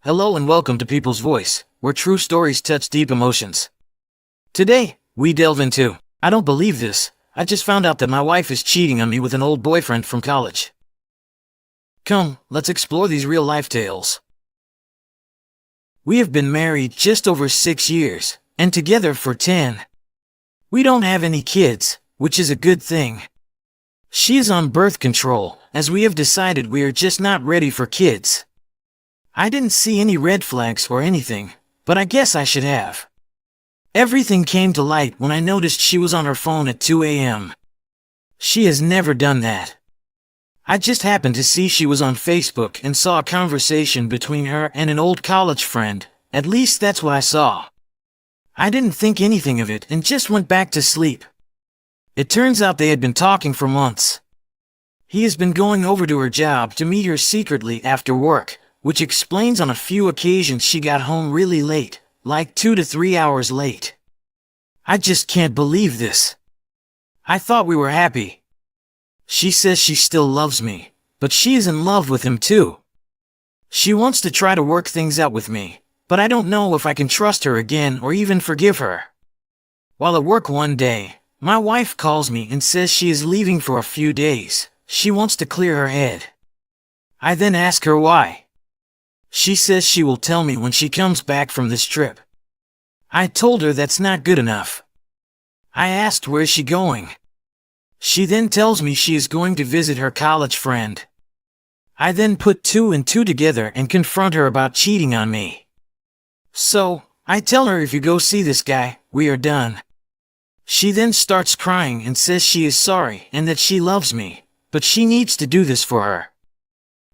Hello and welcome to People's Voice, where true stories touch deep emotions. Today, we delve into, I don't believe this, I just found out that my wife is cheating on me with an old boyfriend from college. Come, let's explore these real-life tales. We have been married just over 6 years, and together for 10. We don't have any kids, which is a good thing. She is on birth control, as we have decided we are just not ready for kids. I didn't see any red flags or anything, but I guess I should have. Everything came to light when I noticed she was on her phone at 2 a.m. She has never done that. I just happened to see she was on Facebook and saw a conversation between her and an old college friend. At least that's what I saw. I didn't think anything of it and just went back to sleep. It turns out they had been talking for months. He has been going over to her job to meet her secretly after work, which explains on a few occasions she got home really late, like 2 to 3 hours late. I just can't believe this. I thought we were happy. She says she still loves me, but she is in love with him too. She wants to try to work things out with me, but I don't know if I can trust her again or even forgive her. While at work one day, my wife calls me and says she is leaving for a few days. She wants to clear her head. I then ask her why. She says she will tell me when she comes back from this trip. I told her that's not good enough. I asked where is she going. She then tells me she is going to visit her college friend. I then put 2 and 2 together and confront her about cheating on me. So, I tell her if you go see this guy, we are done. She then starts crying and says she is sorry and that she loves me, but she needs to do this for her.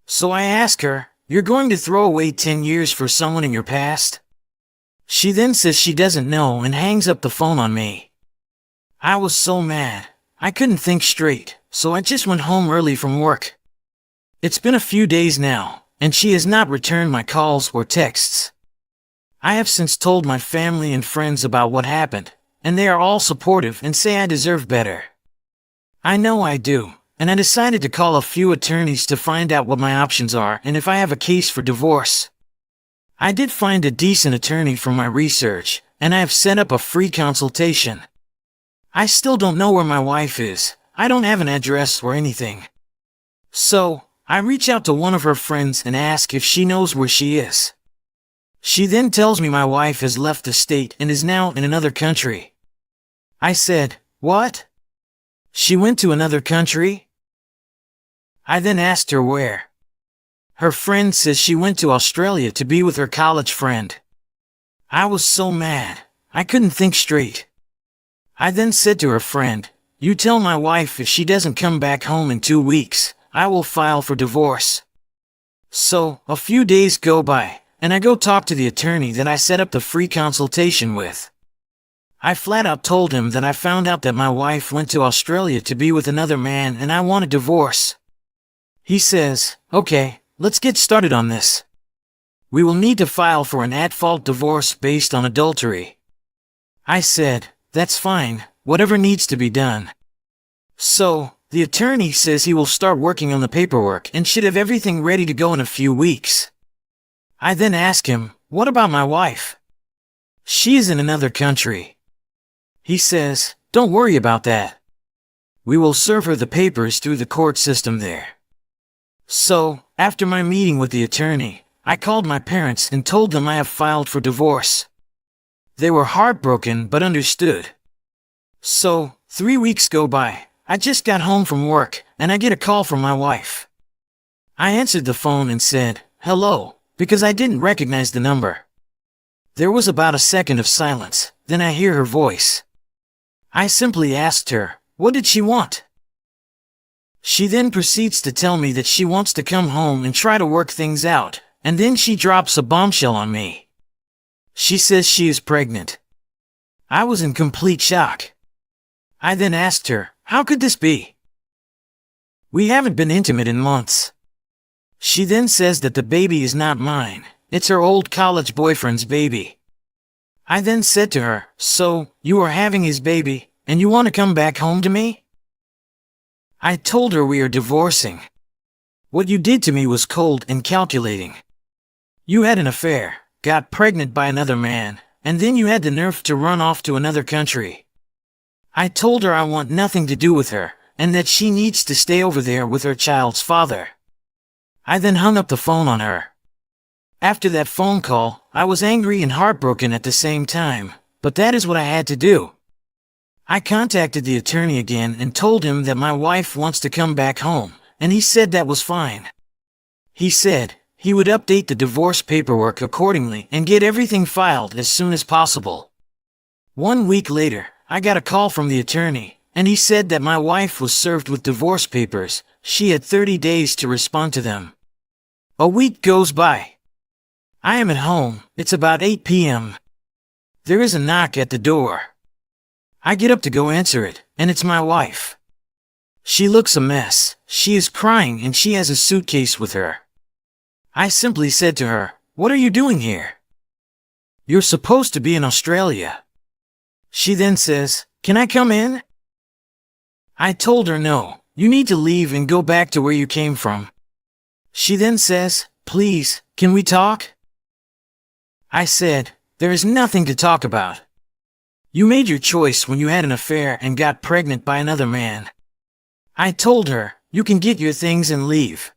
So I ask her, you're going to throw away 10 years for someone in your past? She then says she doesn't know and hangs up the phone on me. I was so mad. I couldn't think straight, so I just went home early from work. It's been a few days now, and she has not returned my calls or texts. I have since told my family and friends about what happened, and they are all supportive and say I deserve better. I know I do. And I decided to call a few attorneys to find out what my options are and if I have a case for divorce. I did find a decent attorney from my research, and I have set up a free consultation. I still don't know where my wife is. I don't have an address or anything. So, I reach out to one of her friends and ask if she knows where she is. She then tells me my wife has left the state and is now in another country. I said, what? She went to another country? I then asked her where. Her friend says she went to Australia to be with her college friend. I was so mad. I couldn't think straight. I then said to her friend, you tell my wife if she doesn't come back home in 2 weeks, I will file for divorce. So, a few days go by, and I go talk to the attorney that I set up the free consultation with. I flat out told him that I found out that my wife went to Australia to be with another man and I want a divorce. He says, okay, let's get started on this. We will need to file for an at-fault divorce based on adultery. I said, that's fine, whatever needs to be done. So, the attorney says he will start working on the paperwork and should have everything ready to go in a few weeks. I then ask him, what about my wife? She is in another country. He says, don't worry about that. We will serve her the papers through the court system there. So, after my meeting with the attorney, I called my parents and told them I have filed for divorce. They were heartbroken but understood. So, 3 weeks go by. I just got home from work, and I get a call from my wife. I answered the phone and said, hello, because I didn't recognize the number. There was about a second of silence, then I hear her voice. I simply asked her, what did she want? She then proceeds to tell me that she wants to come home and try to work things out, and then she drops a bombshell on me. She says she is pregnant. I was in complete shock. I then asked her, how could this be? We haven't been intimate in months. She then says that the baby is not mine, it's her old college boyfriend's baby. I then said to her, so, you are having his baby, and you want to come back home to me? I told her we are divorcing. What you did to me was cold and calculating. You had an affair, got pregnant by another man, and then you had the nerve to run off to another country. I told her I want nothing to do with her, and that she needs to stay over there with her child's father. I then hung up the phone on her. After that phone call, I was angry and heartbroken at the same time, but that is what I had to do. I contacted the attorney again and told him that my wife wants to come back home, and he said that was fine. He said he would update the divorce paperwork accordingly and get everything filed as soon as possible. 1 week later, I got a call from the attorney, and he said that my wife was served with divorce papers. She had 30 days to respond to them. A week goes by. I am at home. It's about 8 p.m. There is a knock at the door. I get up to go answer it, and it's my wife. She looks a mess. She is crying and she has a suitcase with her. I simply said to her, "What are you doing here? You're supposed to be in Australia." She then says, "Can I come in?" I told her no, you need to leave and go back to where you came from. She then says, "Please, can we talk?" I said, "There is nothing to talk about. You made your choice when you had an affair and got pregnant by another man." I told her, "You can get your things and leave."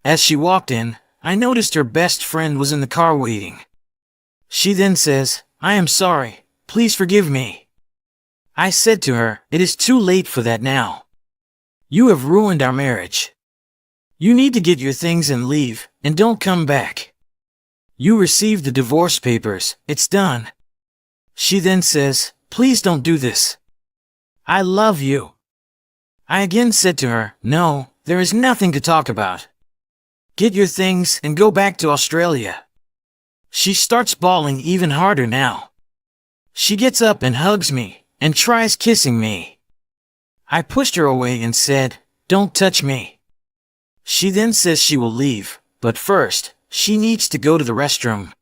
As she walked in, I noticed her best friend was in the car waiting. She then says, "I am sorry, please forgive me." I said to her, "It is too late for that now. You have ruined our marriage. You need to get your things and leave, and don't come back. You received the divorce papers, it's done." She then says, "Please don't do this. I love you." I again said to her, "No, there is nothing to talk about. Get your things and go back to Australia." She starts bawling even harder now. She gets up and hugs me, and tries kissing me. I pushed her away and said, "Don't touch me." She then says she will leave, but first, she needs to go to the restroom.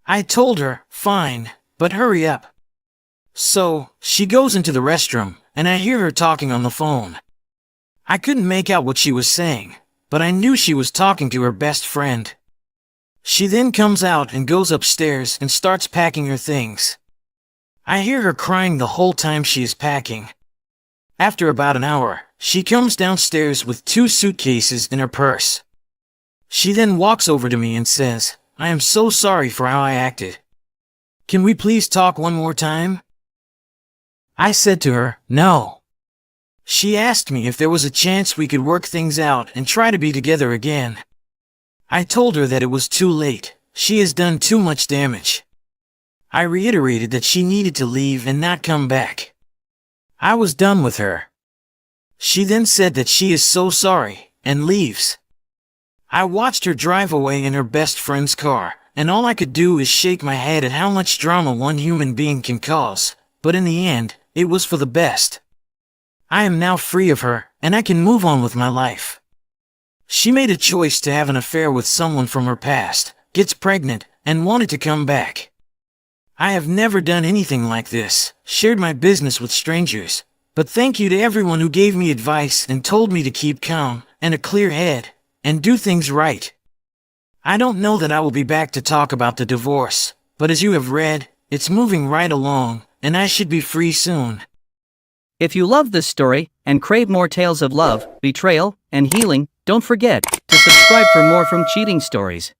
I told her, "Fine, but hurry up." So, she goes into the restroom, and I hear her talking on the phone. I couldn't make out what she was saying, but I knew she was talking to her best friend. She then comes out and goes upstairs and starts packing her things. I hear her crying the whole time she is packing. After about an hour, she comes downstairs with 2 suitcases in her purse. She then walks over to me and says, "I am so sorry for how I acted. Can we please talk one more time?" I said to her, "No." She asked me if there was a chance we could work things out and try to be together again. I told her that it was too late. She has done too much damage. I reiterated that she needed to leave and not come back. I was done with her. She then said that she is so sorry, and leaves. I watched her drive away in her best friend's car, and all I could do is shake my head at how much drama one human being can cause, but in the end, it was for the best. I am now free of her, and I can move on with my life. She made a choice to have an affair with someone from her past, gets pregnant, and wanted to come back. I have never done anything like this, shared my business with strangers, but thank you to everyone who gave me advice and told me to keep calm, and a clear head, and do things right. I don't know that I will be back to talk about the divorce, but as you have read, it's moving right along, and I should be free soon. If you love this story, and crave more tales of love, betrayal, and healing, don't forget to subscribe for more from Cheating Stories.